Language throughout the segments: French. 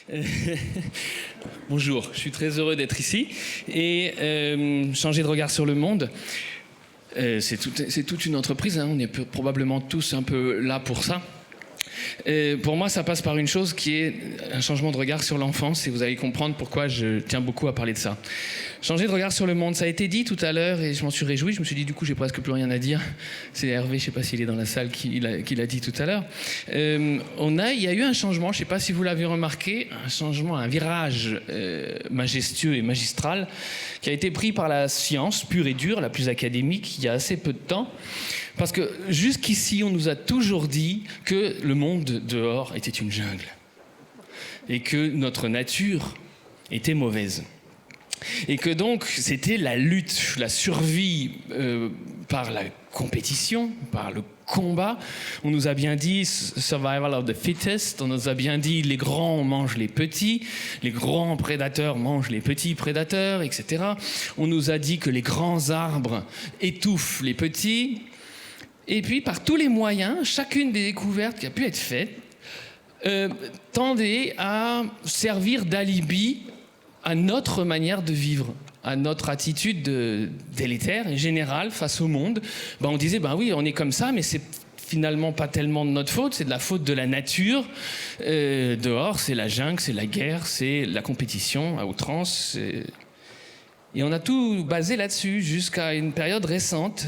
Euh, Bonjour, je suis très heureux d'être ici et changer de regard sur le monde. C'est toute une entreprise, hein. On est probablement tous un peu là pour ça. Pour moi, ça passe par une chose qui est un changement de regard sur l'enfance, et vous allez comprendre pourquoi je tiens beaucoup à parler de ça. Changer de regard sur le monde, ça a été dit tout à l'heure et je m'en suis réjoui. Je me suis dit, du coup, j'ai presque plus rien à dire. C'est Hervé, je ne sais pas s'il est dans la salle, qui l'a dit tout à l'heure. Il y a eu un changement, je ne sais pas si vous l'avez remarqué, un changement, un virage majestueux et magistral qui a été pris par la science pure et dure, la plus académique, il y a assez peu de temps. Parce que jusqu'ici, on nous a toujours dit que le monde dehors était une jungle et que notre nature était mauvaise. Et que donc, c'était la lutte, la survie par la compétition, par le combat. On nous a bien dit « survival of the fittest », on nous a bien dit « les grands mangent les petits », les grands prédateurs mangent les petits prédateurs, etc. On nous a dit que les grands arbres étouffent les petits. Et puis, par tous les moyens, chacune des découvertes qui a pu être faite tendait à servir d'alibi à notre manière de vivre, à notre attitude délétère et générale face au monde. On disait, oui, on est comme ça, mais c'est finalement pas tellement de notre faute, c'est de la faute de la nature. Dehors, c'est la jungle, c'est la guerre, c'est la compétition à outrance. Et on a tout basé là-dessus jusqu'à une période récente.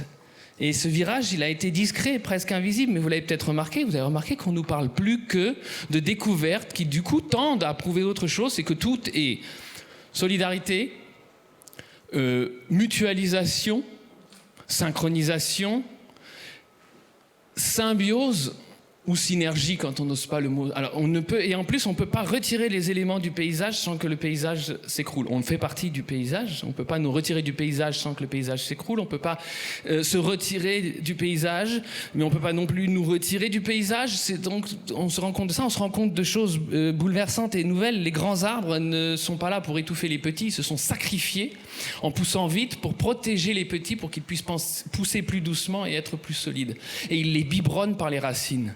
Et ce virage, il a été discret, presque invisible, mais vous l'avez peut-être remarqué, vous avez remarqué qu'on ne nous parle plus que de découvertes qui, du coup, tendent à prouver autre chose, c'est que tout est solidarité, mutualisation, synchronisation, symbiose ou synergie quand on n'ose pas le mot. Alors on ne peut, et en plus on ne peut pas retirer les éléments du paysage sans que le paysage s'écroule. On fait partie du paysage, on ne peut pas nous retirer du paysage sans que le paysage s'écroule, on ne peut pas se retirer du paysage, mais on ne peut pas non plus nous retirer du paysage. C'est donc, on se rend compte de ça, on se rend compte de choses bouleversantes et nouvelles. Les grands arbres ne sont pas là pour étouffer les petits, ils se sont sacrifiés en poussant vite pour protéger les petits, pour qu'ils puissent pousser plus doucement et être plus solides. Et ils les biberonnent par les racines,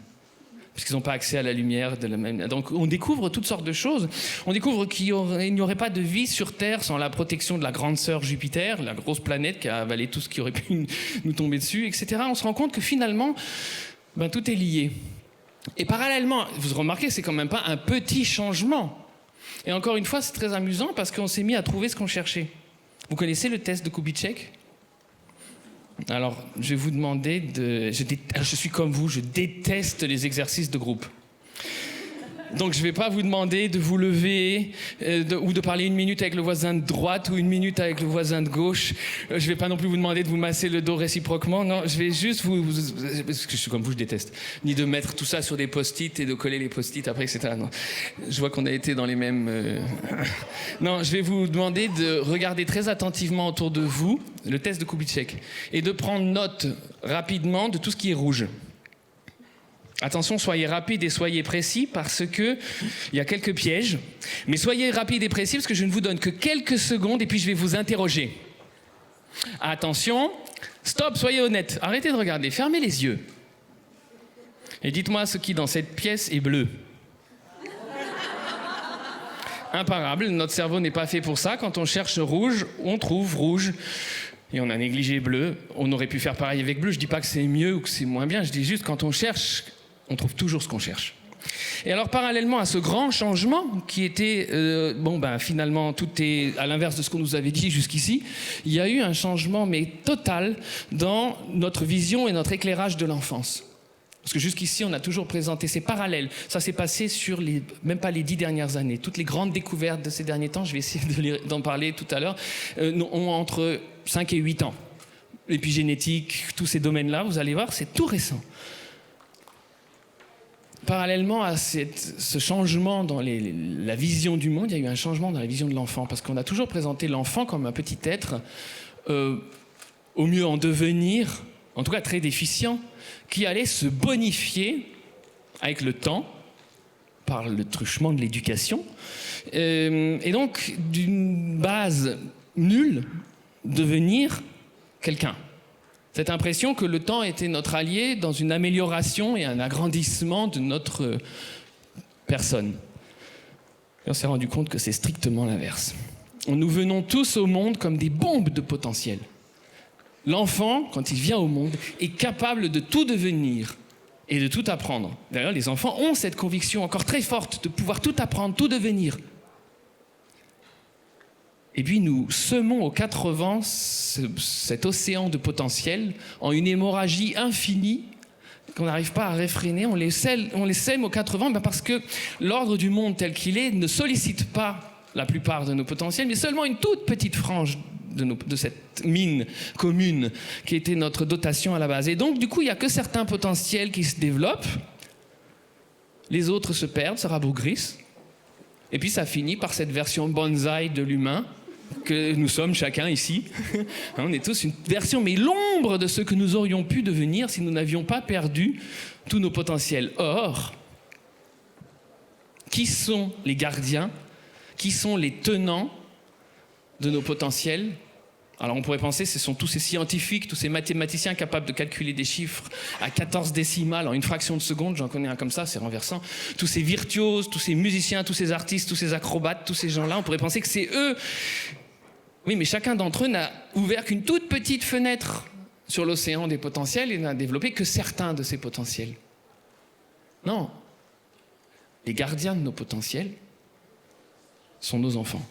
parce qu'ils n'ont pas accès à la lumière de la même. Donc on découvre toutes sortes de choses. On découvre qu'il n'y aurait pas de vie sur Terre sans la protection de la grande sœur Jupiter, la grosse planète qui a avalé tout ce qui aurait pu nous tomber dessus, etc. On se rend compte que finalement, tout est lié. Et parallèlement, vous remarquez, c'est quand même pas un petit changement. Et encore une fois, c'est très amusant parce qu'on s'est mis à trouver ce qu'on cherchait. Vous connaissez le test de Kubitschek ? Alors, je vais vous demander je suis comme vous, je déteste les exercices de groupe. Donc, je ne vais pas vous demander de vous lever ou de parler 1 minute avec le voisin de droite ou 1 minute avec le voisin de gauche. Je ne vais pas non plus vous demander de vous masser le dos réciproquement. Non, je vais juste parce que je suis comme vous, je déteste. Ni de mettre tout ça sur des post-it et de coller les post-it après, etc. Non. Je vois qu'on a été dans les mêmes... Non, je vais vous demander de regarder très attentivement autour de vous le test de Kubitschek et de prendre note rapidement de tout ce qui est rouge. Attention, soyez rapide et soyez précis parce qu'il y a quelques pièges. Mais soyez rapide et précis parce que je ne vous donne que quelques secondes et puis je vais vous interroger. Attention, stop, soyez honnête. Arrêtez de regarder, fermez les yeux. Et dites-moi ce qui dans cette pièce est bleu. Imparable, notre cerveau n'est pas fait pour ça. Quand on cherche rouge, on trouve rouge. Et on a négligé bleu. On aurait pu faire pareil avec bleu. Je ne dis pas que c'est mieux ou que c'est moins bien. Je dis juste quand on cherche, on trouve toujours ce qu'on cherche. Et alors, parallèlement à ce grand changement qui était, finalement, tout est à l'inverse de ce qu'on nous avait dit jusqu'ici, il y a eu un changement, mais total, dans notre vision et notre éclérage de l'enfance. Parce que jusqu'ici, on a toujours présenté ces parallèles. Ça s'est passé sur même pas les 10 dernières années. Toutes les grandes découvertes de ces derniers temps, je vais essayer d'en parler tout à l'heure, ont entre 5 et 8 ans. L'épigénétique, tous ces domaines-là, vous allez voir, c'est tout récent. Parallèlement à ce changement dans la vision du monde, il y a eu un changement dans la vision de l'enfant. Parce qu'on a toujours présenté l'enfant comme un petit être, au mieux en devenir, en tout cas très déficient, qui allait se bonifier avec le temps, par le truchement de l'éducation, et donc d'une base nulle, devenir quelqu'un. Cette impression que le temps était notre allié dans une amélioration et un agrandissement de notre personne. Et on s'est rendu compte que c'est strictement l'inverse. Nous venons tous au monde comme des bombes de potentiel. L'enfant, quand il vient au monde, est capable de tout devenir et de tout apprendre. D'ailleurs, les enfants ont cette conviction encore très forte de pouvoir tout apprendre, tout devenir. Et puis nous semons aux quatre vents cet océan de potentiel en une hémorragie infinie qu'on n'arrive pas à réfréner. On les sème aux quatre vents parce que l'ordre du monde tel qu'il est ne sollicite pas la plupart de nos potentiels, mais seulement une toute petite frange de cette mine commune qui était notre dotation à la base. Et donc, du coup, il n'y a que certains potentiels qui se développent, les autres se perdent, se rabougrissent, et puis ça finit par cette version bonsaï de l'humain que nous sommes chacun ici. On est tous une version, mais l'ombre de ce que nous aurions pu devenir si nous n'avions pas perdu tous nos potentiels. Or, qui sont les gardiens, qui sont les tenants de nos potentiels? Alors on pourrait penser que ce sont tous ces scientifiques, tous ces mathématiciens capables de calculer des chiffres à 14 décimales en une fraction de seconde, j'en connais un comme ça, c'est renversant. Tous ces virtuoses, tous ces musiciens, tous ces artistes, tous ces acrobates, tous ces gens-là, on pourrait penser que c'est eux. Oui, mais chacun d'entre eux n'a ouvert qu'une toute petite fenêtre sur l'océan des potentiels et n'a développé que certains de ces potentiels. Non. Les gardiens de nos potentiels sont nos enfants.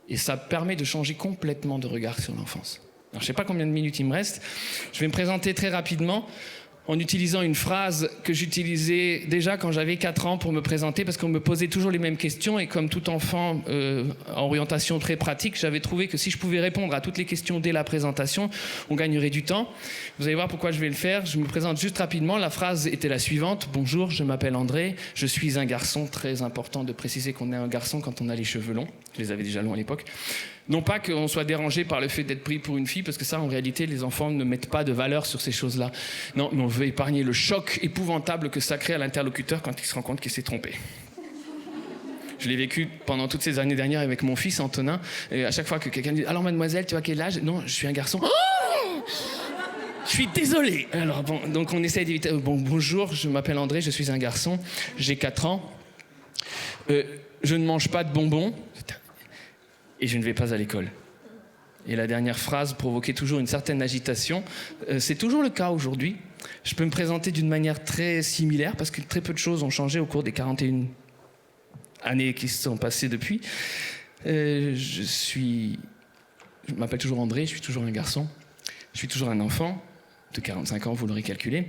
Et ça permet de changer complètement de regard sur l'enfance. Alors, je ne sais pas combien de minutes il me reste. Je vais me présenter très rapidement en utilisant une phrase que j'utilisais déjà quand j'avais 4 ans pour me présenter, parce qu'on me posait toujours les mêmes questions, et comme tout enfant en orientation très pratique, j'avais trouvé que si je pouvais répondre à toutes les questions dès la présentation, on gagnerait du temps. Vous allez voir pourquoi je vais le faire. Je me présente juste rapidement. La phrase était la suivante. « Bonjour, je m'appelle André, je suis un garçon ». Très important de préciser qu'on est un garçon quand on a les cheveux longs. Je les avais déjà longs à l'époque. Non pas qu'on soit dérangé par le fait d'être pris pour une fille, parce que ça, en réalité, les enfants ne mettent pas de valeur sur ces choses-là. Non, mais on veut épargner le choc épouvantable que ça crée à l'interlocuteur quand il se rend compte qu'il s'est trompé. Je l'ai vécu pendant toutes ces années dernières avec mon fils Antonin. Et à chaque fois que quelqu'un dit « Alors mademoiselle, tu as quel âge ?» « Non, je suis un garçon. » Oh, je suis désolé. Alors bon, donc on essaie d'éviter. Bonjour, je m'appelle André, je suis un garçon, j'ai 4 ans. Je ne mange pas de bonbons. Et je ne vais pas à l'école. Et la dernière phrase provoquait toujours une certaine agitation. C'est toujours le cas aujourd'hui. Je peux me présenter d'une manière très similaire, parce que très peu de choses ont changé au cours des 41 années qui se sont passées depuis. Je m'appelle toujours André, je suis toujours un garçon. Je suis toujours un enfant de 45 ans, vous l'aurez calculé.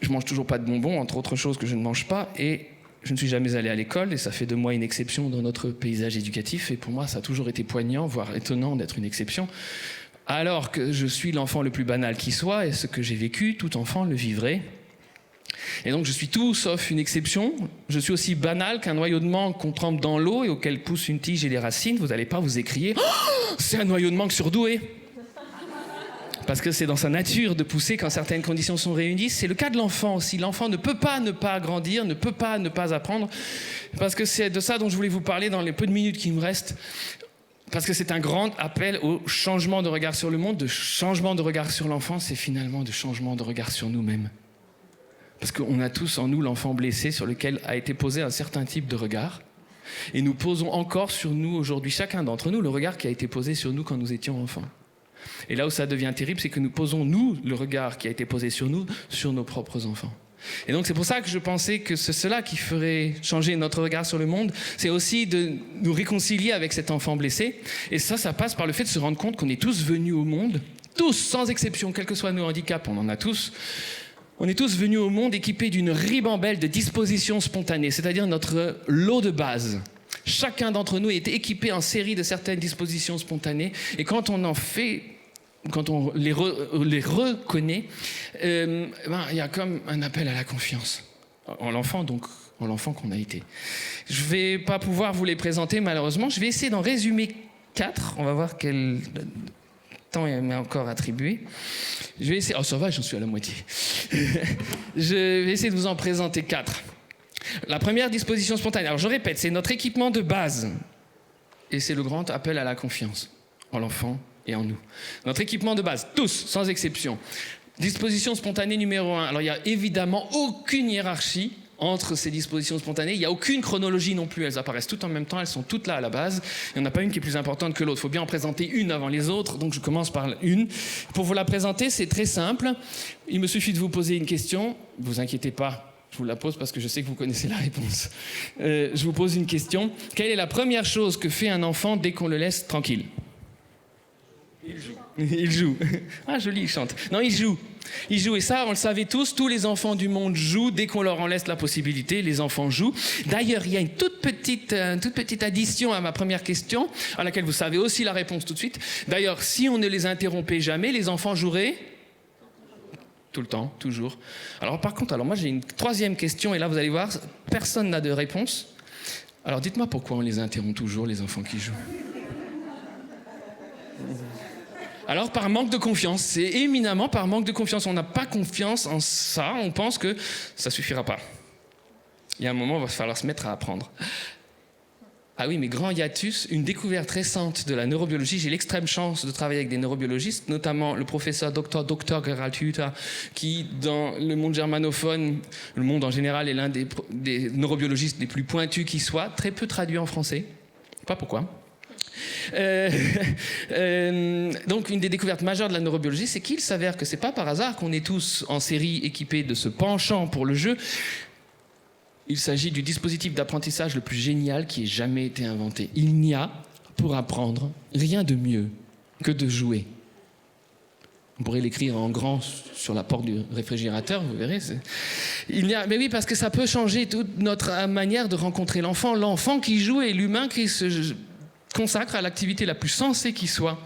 Je mange toujours pas de bonbons, entre autres choses que je ne mange pas, et je ne suis jamais allé à l'école, et ça fait de moi une exception dans notre paysage éducatif, et pour moi ça a toujours été poignant, voire étonnant d'être une exception, alors que je suis l'enfant le plus banal qui soit, et ce que j'ai vécu, tout enfant le vivrait. Et donc je suis tout sauf une exception. Je suis aussi banal qu'un noyau de mangue qu'on trempe dans l'eau et auquel poussent une tige et des racines. Vous n'allez pas vous écrier oh, « c'est un noyau de mangue surdoué !» Parce que c'est dans sa nature de pousser quand certaines conditions sont réunies. C'est le cas de l'enfant aussi. L'enfant ne peut pas ne pas grandir, ne peut pas ne pas apprendre. Parce que c'est de ça dont je voulais vous parler dans les peu de minutes qui me restent. Parce que c'est un grand appel au changement de regard sur le monde, de changement de regard sur l'enfance et finalement de changement de regard sur nous-mêmes. Parce qu'on a tous en nous l'enfant blessé sur lequel a été posé un certain type de regard. Et nous posons encore sur nous aujourd'hui, chacun d'entre nous, le regard qui a été posé sur nous quand nous étions enfants. Et là où ça devient terrible, c'est que nous posons, nous, le regard qui a été posé sur nous, sur nos propres enfants. Et donc c'est pour ça que je pensais que c'est cela qui ferait changer notre regard sur le monde. C'est aussi de nous réconcilier avec cet enfant blessé. Et ça passe par le fait de se rendre compte qu'on est tous venus au monde, tous, sans exception, quels que soient nos handicaps, on en a tous. On est tous venus au monde équipés d'une ribambelle de dispositions spontanées, c'est-à-dire notre lot de base. Chacun d'entre nous est équipé en série de certaines dispositions spontanées, et quand on en fait, quand on les reconnaît, il y a comme un appel à la confiance en l'enfant, donc en l'enfant qu'on a été. Je ne vais pas pouvoir vous les présenter malheureusement, je vais essayer d'en résumer 4, on va voir quel temps il m'est encore attribué. Je vais essayer, oh ça va, j'en suis à la moitié. Je vais essayer de vous en présenter 4. La première disposition spontanée, alors je répète, c'est notre équipement de base. Et c'est le grand appel à la confiance en l'enfant et en nous. Notre équipement de base, tous, sans exception. Disposition spontanée numéro 1. Alors il n'y a évidemment aucune hiérarchie entre ces dispositions spontanées. Il n'y a aucune chronologie non plus, elles apparaissent toutes en même temps, elles sont toutes là à la base. Il n'y en a pas une qui est plus importante que l'autre, il faut bien en présenter une avant les autres, donc je commence par une. Pour vous la présenter, c'est très simple, il me suffit de vous poser une question, ne vous inquiétez pas. Je vous la pose parce que je sais que vous connaissez la réponse. Je vous pose une question. Quelle est la première chose que fait un enfant dès qu'on le laisse tranquille ? Il joue. Il joue. Ah, joli, il chante. Non, il joue. Il joue. Et ça, on le savait tous les enfants du monde jouent. Dès qu'on leur en laisse la possibilité, les enfants jouent. D'ailleurs, il y a une toute petite addition à ma première question, à laquelle vous savez aussi la réponse tout de suite. D'ailleurs, si on ne les interrompait jamais, les enfants joueraient tout le temps, toujours. Alors par contre, moi j'ai une troisième question, et là vous allez voir, personne n'a de réponse. Alors dites-moi pourquoi on les interrompt toujours, les enfants qui jouent. Alors par manque de confiance, c'est éminemment par manque de confiance. On n'a pas confiance en ça, on pense que ça suffira pas. Il y a un moment, il va falloir se mettre à apprendre. Ah oui, mais grand hiatus, une découverte récente de la neurobiologie. J'ai l'extrême chance de travailler avec des neurobiologistes, notamment le professeur Dr. Gerald Hüther, qui, dans le monde germanophone, le monde en général, est l'un des neurobiologistes les plus pointus qui soit, très peu traduit en français. Pas pourquoi. Donc une des découvertes majeures de la neurobiologie, c'est qu'il s'avère que c'est pas par hasard qu'on est tous en série équipés de ce penchant pour le jeu. Il s'agit du dispositif d'apprentissage le plus génial qui ait jamais été inventé. Il n'y a, pour apprendre, rien de mieux que de jouer. On pourrait l'écrire en grand sur la porte du réfrigérateur, vous verrez. Mais oui, parce que ça peut changer toute notre manière de rencontrer l'enfant. L'enfant qui joue est l'humain qui se consacre à l'activité la plus sensée qui soit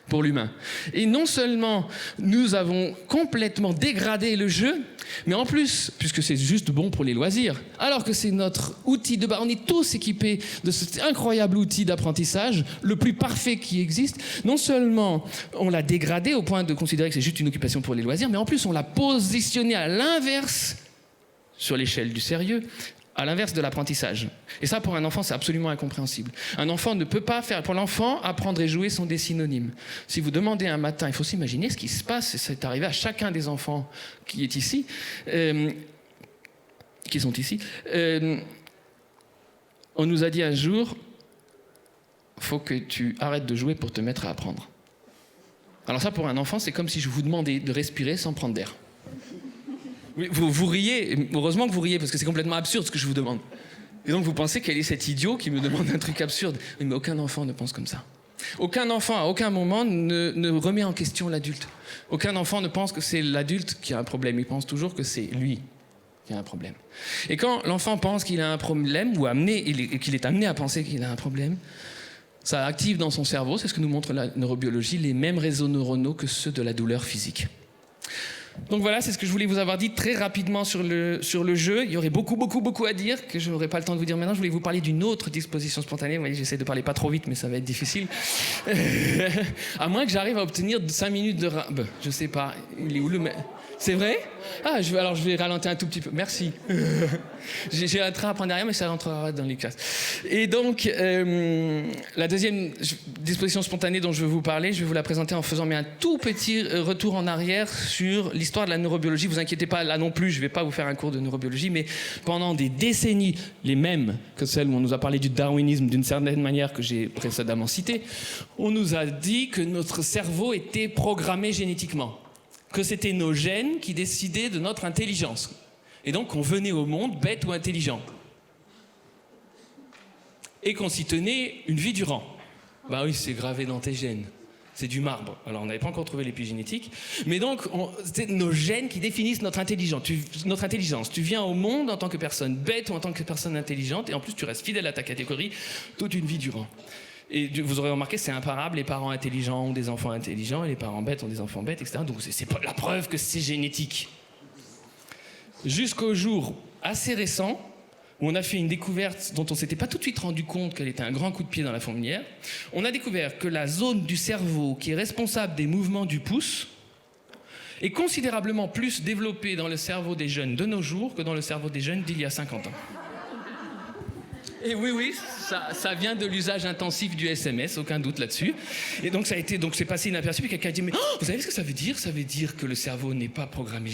pour l'humain. Et non seulement nous avons complètement dégradé le jeu, mais en plus, puisque c'est juste bon pour les loisirs, alors que c'est notre outil de base, on est tous équipés de cet incroyable outil d'apprentissage, le plus parfait qui existe, non seulement on l'a dégradé au point de considérer que c'est juste une occupation pour les loisirs, mais en plus on l'a positionné à l'inverse, sur l'échelle du sérieux, à l'inverse de l'apprentissage. Et ça, pour un enfant, c'est absolument incompréhensible. Un enfant ne peut pas faire... Pour l'enfant, apprendre et jouer sont des synonymes. Si vous demandez un matin, il faut s'imaginer ce qui se passe, et c'est arrivé à chacun des enfants qui est ici, qui sont ici. On nous a dit un jour, faut que tu arrêtes de jouer pour te mettre à apprendre. Alors ça, pour un enfant, c'est comme si je vous demandais de respirer sans prendre d'air. Vous riez, heureusement que vous riez, parce que c'est complètement absurde ce que je vous demande. Et donc vous pensez quel est cet idiot qui me demande un truc absurde. Oui, mais aucun enfant ne pense comme ça. Aucun enfant, à aucun moment, ne remet en question l'adulte. Aucun enfant ne pense que c'est l'adulte qui a un problème. Il pense toujours que c'est lui qui a un problème. Et quand l'enfant pense qu'il a un problème, ou qu'il est amené à penser qu'il a un problème, ça active dans son cerveau, c'est ce que nous montre la neurobiologie, les mêmes réseaux neuronaux que ceux de la douleur physique. Donc voilà, c'est ce que je voulais vous avoir dit très rapidement sur le jeu. Il y aurait beaucoup à dire que je n'aurai pas le temps de vous dire maintenant. Je voulais vous parler d'une autre disposition spontanée. Vous voyez, j'essaie de parler pas trop vite, mais ça va être difficile. À moins que j'arrive à obtenir 5 minutes de... je sais pas, il est où le... C'est vrai ? Ah, alors je vais ralentir un tout petit peu. Merci. J'ai un train à prendre derrière, mais ça rentrera dans les classes. Et donc, la deuxième disposition spontanée dont je vais vous parler, je vais vous la présenter en faisant un tout petit retour en arrière sur l'histoire de la neurobiologie. Vous inquiétez pas, là non plus, je ne vais pas vous faire un cours de neurobiologie, mais pendant des décennies, les mêmes que celles où on nous a parlé du darwinisme d'une certaine manière que j'ai précédemment cité, on nous a dit que notre cerveau était programmé génétiquement. Que c'était nos gènes qui décidaient de notre intelligence. Et donc qu'on venait au monde bête ou intelligent. Et qu'on s'y tenait une vie durant. Bah oui, c'est gravé dans tes gènes. C'est du marbre. Alors on n'avait pas encore trouvé l'épigénétique. Mais donc, c'est nos gènes qui définissent notre intelligence. Tu viens au monde en tant que personne bête ou en tant que personne intelligente. Et en plus, tu restes fidèle à ta catégorie toute une vie durant. Et vous aurez remarqué, c'est imparable, les parents intelligents ont des enfants intelligents et les parents bêtes ont des enfants bêtes, etc. Donc c'est pas la preuve que c'est génétique. Jusqu'au jour assez récent, où on a fait une découverte dont on ne s'était pas tout de suite rendu compte qu'elle était un grand coup de pied dans la fourmilière. On a découvert que la zone du cerveau qui est responsable des mouvements du pouce est considérablement plus développée dans le cerveau des jeunes de nos jours que dans le cerveau des jeunes d'il y a 50 ans. Et oui, ça vient de l'usage intensif du SMS, aucun doute là-dessus. Et donc c'est passé inaperçu, puis quelqu'un a dit, mais vous savez ce que ça veut dire ? Ça veut dire que le cerveau n'est pas programmé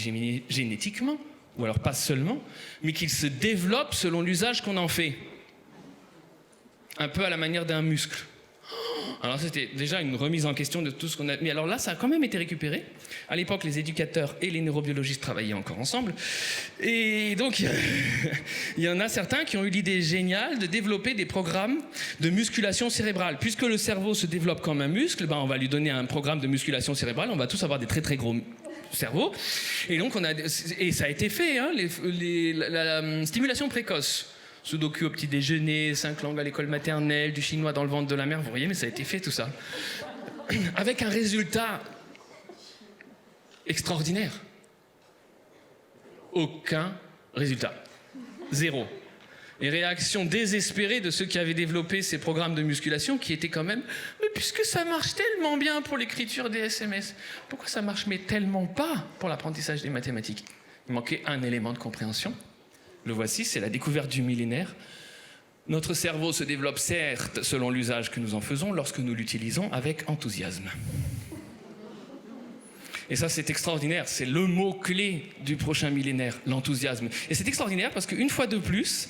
génétiquement. ou alors pas seulement, mais qu'il se développe selon l'usage qu'on en fait. Un peu à la manière d'un muscle. Alors c'était déjà une remise en question de tout ce qu'on a... Mais alors là, ça a quand même été récupéré. À l'époque, les éducateurs et les neurobiologistes travaillaient encore ensemble. Et donc, il y en a certains qui ont eu l'idée géniale de développer des programmes de musculation cérébrale. Puisque le cerveau se développe comme un muscle, on va lui donner un programme de musculation cérébrale. On va tous avoir des très très gros cerveaux. Et donc, ça a été fait, hein, la stimulation précoce. Sudoku au petit déjeuner, 5 langues à l'école maternelle, du chinois dans le ventre de la mère, vous voyez, mais ça a été fait tout ça. Avec un résultat extraordinaire. Aucun résultat. Zéro. Et réaction désespérée de ceux qui avaient développé ces programmes de musculation qui étaient quand même « Mais puisque ça marche tellement bien pour l'écriture des SMS, pourquoi ça marche mais tellement pas pour l'apprentissage des mathématiques ?» Il manquait un élément de compréhension. Le voici, c'est la découverte du millénaire. Notre cerveau se développe certes selon l'usage que nous en faisons lorsque nous l'utilisons avec enthousiasme. Et ça, c'est extraordinaire. C'est le mot-clé du prochain millénaire, l'enthousiasme. Et c'est extraordinaire parce qu'une fois de plus,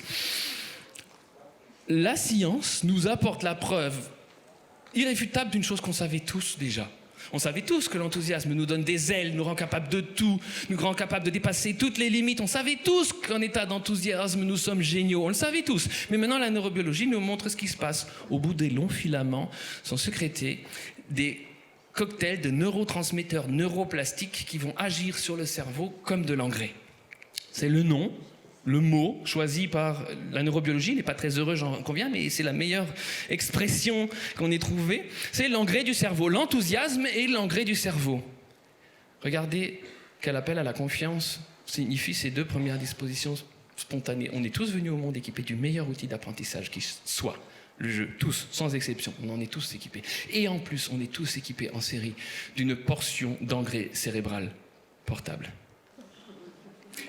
la science nous apporte la preuve irréfutable d'une chose qu'on savait tous déjà. On savait tous que l'enthousiasme nous donne des ailes, nous rend capables de tout, nous rend capables de dépasser toutes les limites. On savait tous qu'en état d'enthousiasme, nous sommes géniaux. On le savait tous. Mais maintenant, la neurobiologie nous montre ce qui se passe. Au bout des longs filaments sont sécrétés des cocktails de neurotransmetteurs neuroplastiques qui vont agir sur le cerveau comme de l'engrais. C'est le nom. Le mot choisi par la neurobiologie, il n'est pas très heureux, j'en conviens, mais c'est la meilleure expression qu'on ait trouvée. C'est l'engrais du cerveau. L'enthousiasme est l'engrais du cerveau. Regardez quel appel à la confiance signifient ces deux premières dispositions spontanées. On est tous venus au monde équipés du meilleur outil d'apprentissage qui soit, le jeu. Tous, sans exception. On en est tous équipés. Et en plus, on est tous équipés en série d'une portion d'engrais cérébral portable.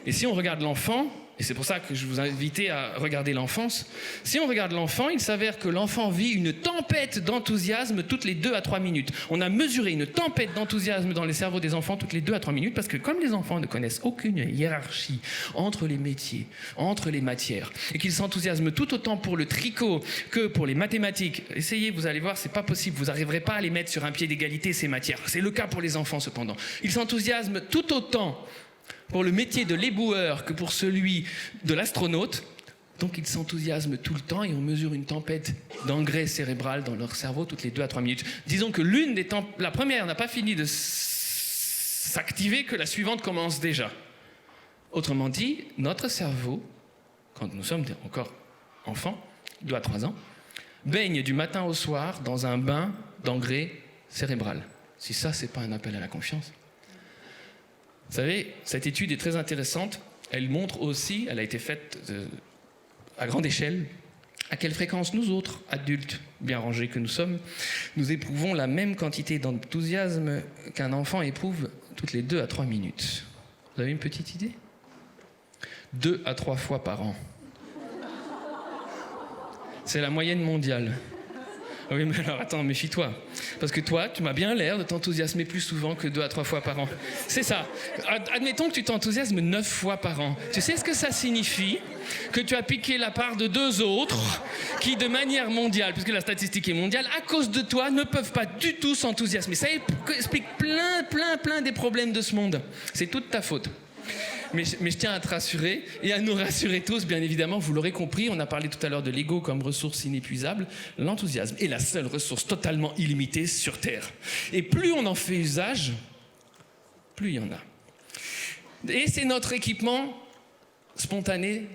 Et si on regarde l'enfant, et c'est pour ça que je vous invite à regarder l'enfance, si on regarde l'enfant, il s'avère que l'enfant vit une tempête d'enthousiasme toutes les 2 à 3 minutes. On a mesuré une tempête d'enthousiasme dans les cerveaux des enfants toutes les 2 à 3 minutes parce que comme les enfants ne connaissent aucune hiérarchie entre les métiers, entre les matières, et qu'ils s'enthousiasment tout autant pour le tricot que pour les mathématiques, essayez, vous allez voir, c'est pas possible, vous n'arriverez pas à les mettre sur un pied d'égalité ces matières. C'est le cas pour les enfants cependant. Ils s'enthousiasment tout autant pour le métier de l'éboueur que pour celui de l'astronaute. Donc ils s'enthousiasment tout le temps et on mesure une tempête d'engrais cérébral dans leur cerveau toutes les 2 à 3 minutes. Disons que la première n'a pas fini de s'activer que la suivante commence déjà. Autrement dit, notre cerveau, quand nous sommes encore enfants, 2 à 3 ans, baigne du matin au soir dans un bain d'engrais cérébral. Si ça, c'est pas un appel à la confiance. Vous savez, cette étude est très intéressante. Elle montre aussi, elle a été faite à grande échelle, à quelle fréquence nous autres, adultes bien rangés que nous sommes, nous éprouvons la même quantité d'enthousiasme qu'un enfant éprouve toutes les 2 à 3 minutes. Vous avez une petite idée ? 2 à 3 fois par an. C'est la moyenne mondiale. Oui, mais alors attends, méfie-toi. Parce que toi, tu m'as bien l'air de t'enthousiasmer plus souvent que 2 à 3 fois par an. C'est ça. Admettons que tu t'enthousiasmes 9 fois par an. Tu sais ce que ça signifie ? Que tu as piqué la part de 2 autres qui, de manière mondiale, puisque la statistique est mondiale, à cause de toi, ne peuvent pas du tout s'enthousiasmer. Ça explique plein des problèmes de ce monde. C'est toute ta faute. Mais je tiens à te rassurer et à nous rassurer tous, bien évidemment, vous l'aurez compris, on a parlé tout à l'heure de l'ego comme ressource inépuisable. L'enthousiasme est la seule ressource totalement illimitée sur Terre. Et plus on en fait usage, plus il y en a. Et c'est notre équipement spontané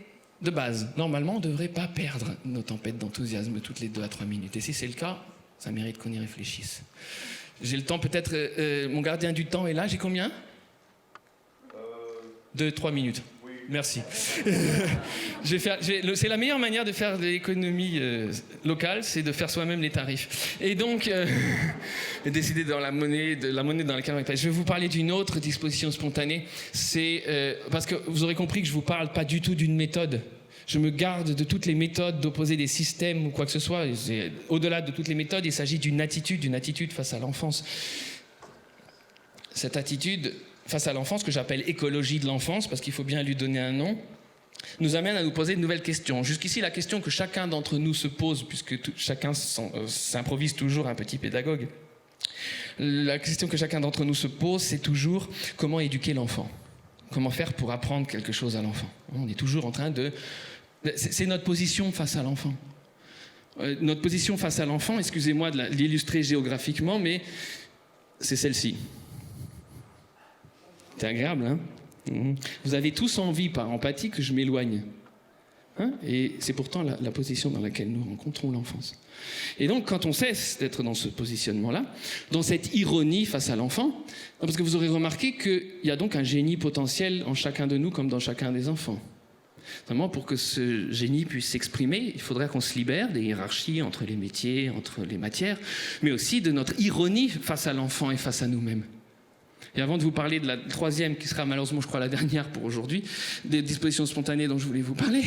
de base. Normalement, on ne devrait pas perdre nos tempêtes d'enthousiasme toutes les 2 à 3 minutes. Et si c'est le cas, ça mérite qu'on y réfléchisse. J'ai le temps, peut-être, mon gardien du temps est là, j'ai combien ? 2-3 minutes. Oui. Merci. C'est la meilleure manière de faire de l'économie locale, c'est de faire soi-même les tarifs. Et donc, décider dans la monnaie dans laquelle on est. Je vais vous parler d'une autre disposition spontanée. C'est parce que vous aurez compris que je ne vous parle pas du tout d'une méthode. Je me garde de toutes les méthodes d'opposer des systèmes ou quoi que ce soit. Au-delà de toutes les méthodes, il s'agit d'une attitude face à l'enfance. Cette attitude face à l'enfance, que j'appelle écologie de l'enfance, parce qu'il faut bien lui donner un nom, nous amène à nous poser de nouvelles questions. Jusqu'ici, la question que chacun d'entre nous se pose, puisque chacun s'improvise toujours un petit pédagogue, la question que chacun d'entre nous se pose, c'est toujours comment éduquer l'enfant. Comment faire pour apprendre quelque chose à l'enfant. On est toujours en train de... C'est notre position face à l'enfant. Notre position face à l'enfant, excusez-moi de l'illustrer géographiquement, mais c'est celle-ci. C'est agréable, hein ? Vous avez tous envie, par empathie, que je m'éloigne. Hein ? Et c'est pourtant la position dans laquelle nous rencontrons l'enfance. Et donc, quand on cesse d'être dans ce positionnement-là, dans cette ironie face à l'enfant, parce que vous aurez remarqué qu'il y a donc un génie potentiel en chacun de nous, comme dans chacun des enfants. Seulement, pour que ce génie puisse s'exprimer, il faudrait qu'on se libère des hiérarchies entre les métiers, entre les matières, mais aussi de notre ironie face à l'enfant et face à nous-mêmes. Et avant de vous parler de la troisième, qui sera malheureusement, je crois, la dernière pour aujourd'hui, des dispositions spontanées dont je voulais vous parler,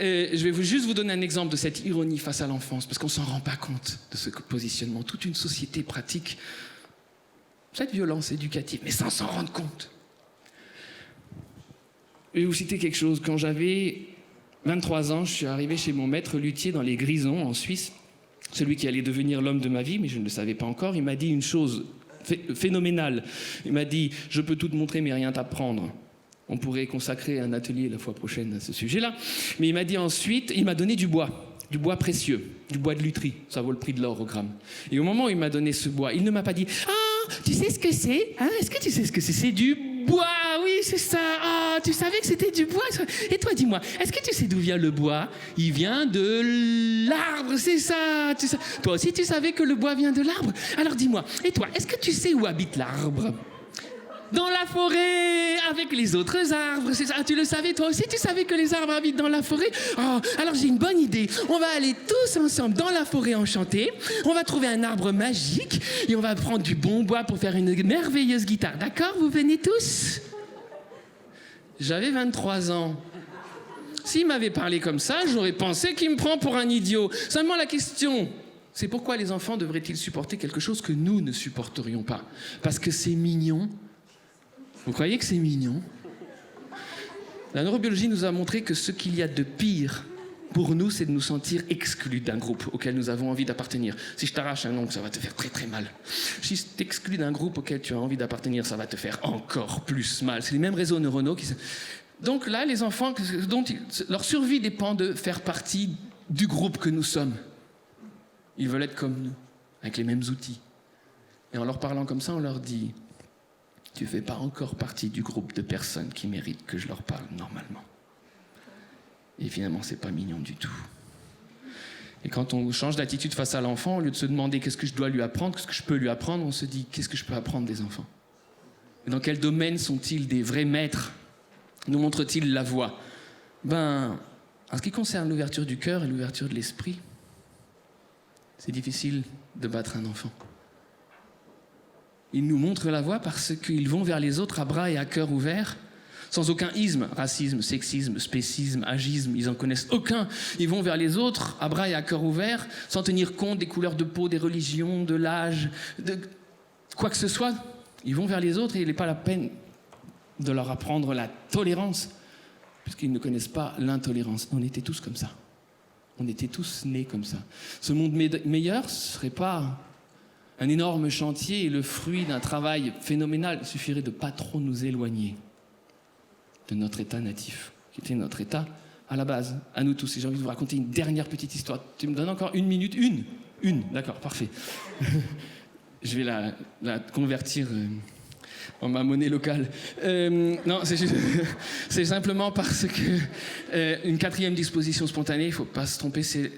je vais juste vous donner un exemple de cette ironie face à l'enfance, parce qu'on ne s'en rend pas compte de ce positionnement. Toute une société pratique cette violence éducative, mais sans s'en rendre compte. Je vais vous citer quelque chose. Quand j'avais 23 ans, je suis arrivé chez mon maître luthier dans les Grisons, en Suisse, celui qui allait devenir l'homme de ma vie, mais je ne le savais pas encore. Il m'a dit une chose phénoménal. Il m'a dit « Je peux tout te montrer, mais rien t'apprendre ». On pourrait consacrer un atelier la fois prochaine à ce sujet-là. Mais il m'a dit ensuite, il m'a donné du bois précieux, du bois de lutherie. Ça vaut le prix de l'or au gramme. Et au moment où il m'a donné ce bois, il ne m'a pas dit « Ah, tu sais ce que c'est hein? Est-ce que tu sais ce que c'est ? C'est du bois, oui, c'est ça. Ah, tu savais que c'était du bois. Et toi, dis-moi, est-ce que tu sais d'où vient le bois ? Il vient de l'arbre, c'est ça. Toi aussi, tu savais que le bois vient de l'arbre ? Alors dis-moi, et toi, est-ce que tu sais où habite l'arbre ? Dans la forêt, avec les autres arbres, c'est ça. Tu le savais, toi aussi, tu savais que les arbres habitent dans la forêt ? Oh, alors j'ai une bonne idée. On va aller tous ensemble dans la forêt enchantée. On va trouver un arbre magique et on va prendre du bon bois pour faire une merveilleuse guitare. D'accord ? Vous venez tous ? J'avais 23 ans. S'il m'avait parlé comme ça, j'aurais pensé qu'il me prend pour un idiot. Seulement la question, c'est pourquoi les enfants devraient-ils supporter quelque chose que nous ne supporterions pas ? Parce que c'est mignon. Vous croyez que c'est mignon ? La neurobiologie nous a montré que ce qu'il y a de pire pour nous, c'est de nous sentir exclus d'un groupe auquel nous avons envie d'appartenir. Si je t'arrache un ongle, ça va te faire très très mal. Si tu t'exclus d'un groupe auquel tu as envie d'appartenir, ça va te faire encore plus mal. C'est les mêmes réseaux neuronaux qui... Donc là, les enfants, leur survie dépend de faire partie du groupe que nous sommes. Ils veulent être comme nous, avec les mêmes outils. Et en leur parlant comme ça, on leur dit... Tu ne fais pas encore partie du groupe de personnes qui méritent que je leur parle normalement. Et finalement, ce n'est pas mignon du tout. Et quand on change d'attitude face à l'enfant, au lieu de se demander qu'est-ce que je dois lui apprendre, qu'est-ce que je peux lui apprendre, on se dit qu'est-ce que je peux apprendre des enfants ? Et dans quel domaine sont-ils des vrais maîtres ? Nous montrent-ils la voie ? En ce qui concerne l'ouverture du cœur et l'ouverture de l'esprit, c'est difficile de battre un enfant. Ils nous montrent la voie parce qu'ils vont vers les autres à bras et à cœur ouverts, sans aucun isme, racisme, sexisme, spécisme, agisme, ils n'en connaissent aucun. Ils vont vers les autres à bras et à cœur ouverts, sans tenir compte des couleurs de peau, des religions, de l'âge, de quoi que ce soit. Ils vont vers les autres et il n'est pas la peine de leur apprendre la tolérance, puisqu'ils ne connaissent pas l'intolérance. On était tous comme ça. On était tous nés comme ça. Ce monde meilleur, ce ne serait pas... un énorme chantier et le fruit d'un travail phénoménal. Il suffirait de ne pas trop nous éloigner de notre état natif, qui était notre état à la base, à nous tous. Et j'ai envie de vous raconter une dernière petite histoire. Tu me donnes encore une minute ? Une, d'accord, parfait. Je vais la convertir en ma monnaie locale. Non, c'est simplement parce que une quatrième disposition spontanée, il ne faut pas se tromper, c'est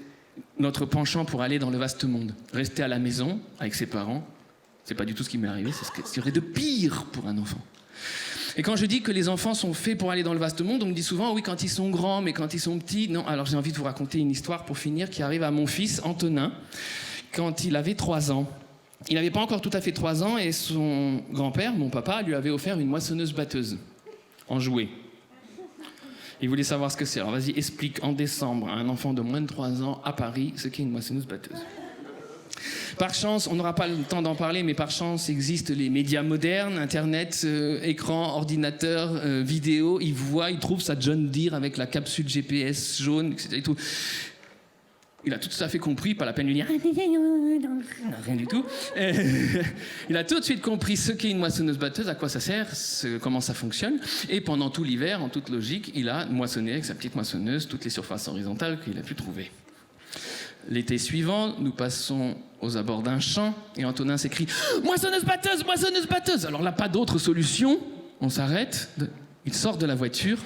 notre penchant pour aller dans le vaste monde. Rester à la maison avec ses parents, c'est pas du tout ce qui m'est arrivé, c'est ce qu'il y aurait de pire pour un enfant. Et quand je dis que les enfants sont faits pour aller dans le vaste monde, on me dit souvent, oui, quand ils sont grands, mais quand ils sont petits, non. Alors j'ai envie de vous raconter une histoire pour finir qui arrive à mon fils, Antonin, quand il avait 3 ans. Il n'avait pas encore tout à fait 3 ans et son grand-père, mon papa, lui avait offert une moissonneuse-batteuse en jouet. Il voulait savoir ce que c'est. Alors vas-y, explique en décembre à un enfant de moins de 3 ans à Paris ce qu'est une moissonneuse-batteuse. Par chance, on n'aura pas le temps d'en parler, mais par chance existent les médias modernes, Internet, écran, ordinateur, vidéo. Il trouve sa John Deere avec la capsule GPS jaune, etc. Et tout. Il a tout à fait compris, pas la peine de lui dire rien du tout. Il a tout de suite compris ce qu'est une moissonneuse-batteuse, à quoi ça sert, comment ça fonctionne. Et pendant tout l'hiver, en toute logique, il a moissonné avec sa petite moissonneuse toutes les surfaces horizontales qu'il a pu trouver. L'été suivant, nous passons aux abords d'un champ et Antonin s'écrie « Moissonneuse-batteuse, moissonneuse-batteuse !» Alors là, pas d'autre solution. On s'arrête, il sort de la voiture,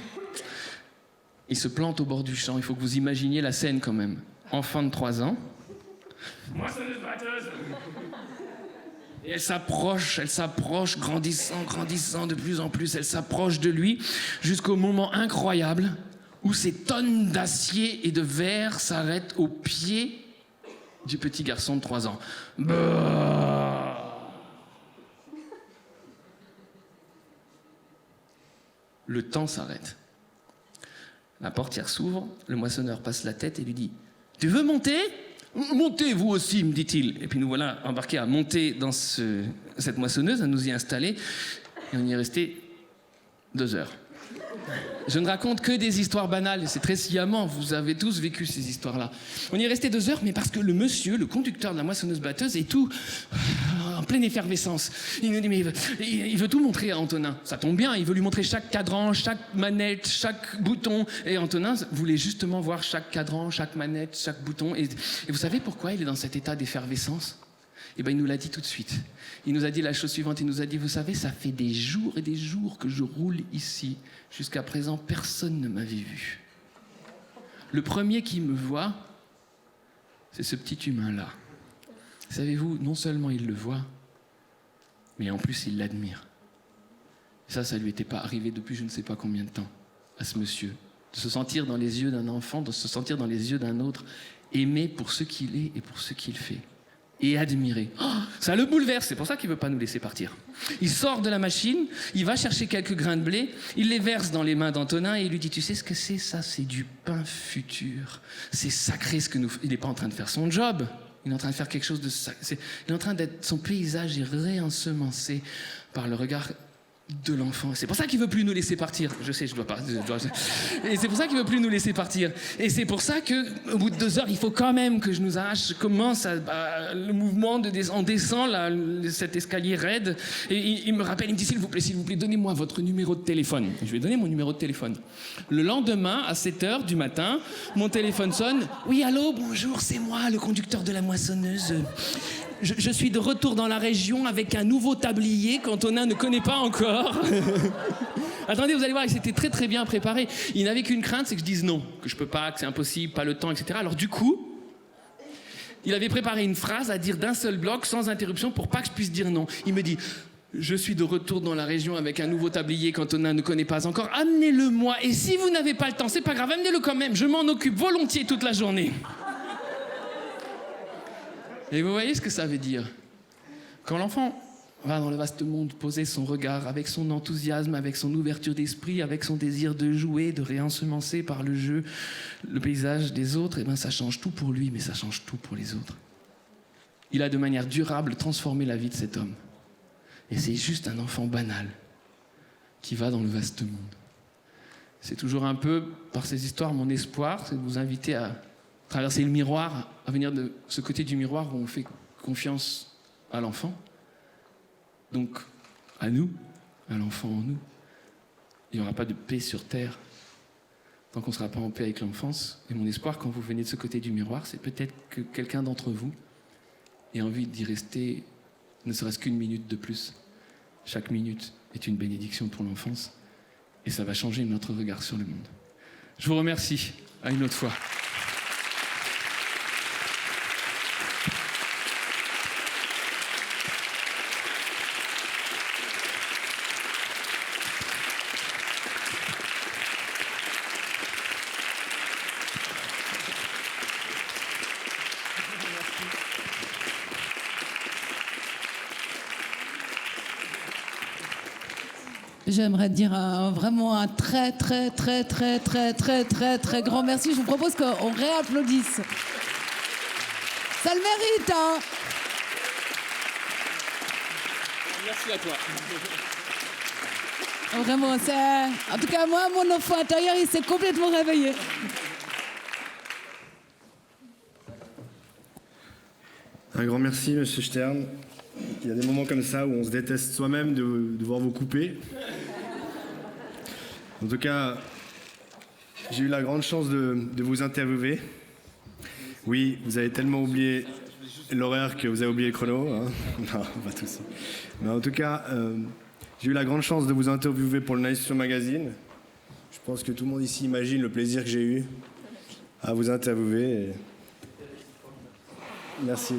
il se plante au bord du champ. Il faut que vous imaginiez la scène quand même. Enfant de 3 ans. Moissonneuse-batteuse. Et elle s'approche, grandissant de plus en plus. Elle s'approche de lui jusqu'au moment incroyable où ces tonnes d'acier et de verre s'arrêtent au pied du petit garçon de 3 ans. Bah. Le temps s'arrête. La portière s'ouvre, le moissonneur passe la tête et lui dit « Tu veux monter ? Montez vous aussi, me dit-il. » Et puis nous voilà embarqués à monter dans cette moissonneuse, à nous y installer. Et on y est resté 2 heures. Je ne raconte que des histoires banales, c'est très sciemment, vous avez tous vécu ces histoires-là. On y est resté 2 heures, mais parce que le monsieur, le conducteur de la moissonneuse-batteuse, est tout en pleine effervescence. Il nous dit, mais il veut tout montrer à Antonin. Ça tombe bien, il veut lui montrer chaque cadran, chaque manette, chaque bouton. Et Antonin voulait justement voir chaque cadran, chaque manette, chaque bouton. Et vous savez pourquoi il est dans cet état d'effervescence ? Eh bien, il nous l'a dit tout de suite. Il nous a dit la chose suivante, il nous a dit, vous savez, ça fait des jours et des jours que je roule ici. Jusqu'à présent, personne ne m'avait vu. Le premier qui me voit, c'est ce petit humain-là. Savez-vous, non seulement il le voit, mais en plus il l'admire. Ça lui était pas arrivé depuis je ne sais pas combien de temps, à ce monsieur. De se sentir dans les yeux d'un enfant, de se sentir dans les yeux d'un autre, aimé pour ce qu'il est et pour ce qu'il fait. Et admiré. Oh, ça le bouleverse, c'est pour ça qu'il ne veut pas nous laisser partir. Il sort de la machine, il va chercher quelques grains de blé, il les verse dans les mains d'Antonin et il lui dit « Tu sais ce que c'est ça? C'est du pain futur. C'est sacré ce que nous... » Il n'est pas en train de faire son job, il est en train de faire quelque chose de sacré. Il est en train d'être... Son paysage est réensemencé par le regard de l'enfant. C'est pour ça qu'il ne veut plus nous laisser partir. Je sais, je dois pas. Et c'est pour ça qu'il ne veut plus nous laisser partir. Et c'est pour ça qu'au bout de 2 heures, il faut quand même que je nous arrache. Je commence le mouvement, on descend cet escalier raide. Et il me rappelle, il me dit, s'il vous plaît, donnez-moi votre numéro de téléphone. Et je lui ai donné mon numéro de téléphone. Le lendemain, à 7h du matin, mon téléphone sonne. Oui, allô, bonjour, c'est moi, le conducteur de la moissonneuse. Je suis de retour dans la région avec un nouveau tablier qu'Antonin ne connaît pas encore. Attendez, vous allez voir, il s'était très très bien préparé. Il n'avait qu'une crainte, c'est que je dise non, que je peux pas, que c'est impossible, pas le temps, etc. Alors du coup, il avait préparé une phrase à dire d'un seul bloc, sans interruption, pour pas que je puisse dire non. Il me dit, je suis de retour dans la région avec un nouveau tablier qu'Antonin ne connaît pas encore. Amenez-le-moi, et si vous n'avez pas le temps, c'est pas grave, amenez-le quand même, je m'en occupe volontiers toute la journée. Et vous voyez ce que ça veut dire? Quand l'enfant va dans le vaste monde poser son regard avec son enthousiasme, avec son ouverture d'esprit, avec son désir de jouer, de réensemencer par le jeu le paysage des autres, et ben ça change tout pour lui, mais ça change tout pour les autres. Il a de manière durable transformé la vie de cet homme. Et c'est juste un enfant banal qui va dans le vaste monde. C'est toujours un peu, par ces histoires, mon espoir, c'est de vous inviter à traverser le miroir, à venir de ce côté du miroir où on fait confiance à l'enfant, donc à nous, à l'enfant en nous. Il n'y aura pas de paix sur terre tant qu'on ne sera pas en paix avec l'enfance. Et mon espoir, quand vous venez de ce côté du miroir, c'est peut-être que quelqu'un d'entre vous ait envie d'y rester ne serait-ce qu'une minute de plus. Chaque minute est une bénédiction pour l'enfance et ça va changer notre regard sur le monde. Je vous remercie. À une autre fois. J'aimerais dire vraiment un très grand merci. Je vous propose qu'on réapplaudisse. Ça le mérite, hein. Merci à toi. Vraiment, en tout cas, moi, mon enfant intérieur, il s'est complètement réveillé. Un grand merci, Monsieur Stern. Il y a des moments comme ça où on se déteste soi-même de devoir vous couper. En tout cas, j'ai eu la grande chance de vous interviewer. Oui, vous avez tellement oublié l'horaire que vous avez oublié le chrono. Hein. Non, pas tout ça. Mais en tout cas, j'ai eu la grande chance de vous interviewer pour le Nice Show Magazine. Je pense que tout le monde ici imagine le plaisir que j'ai eu à vous interviewer. Merci.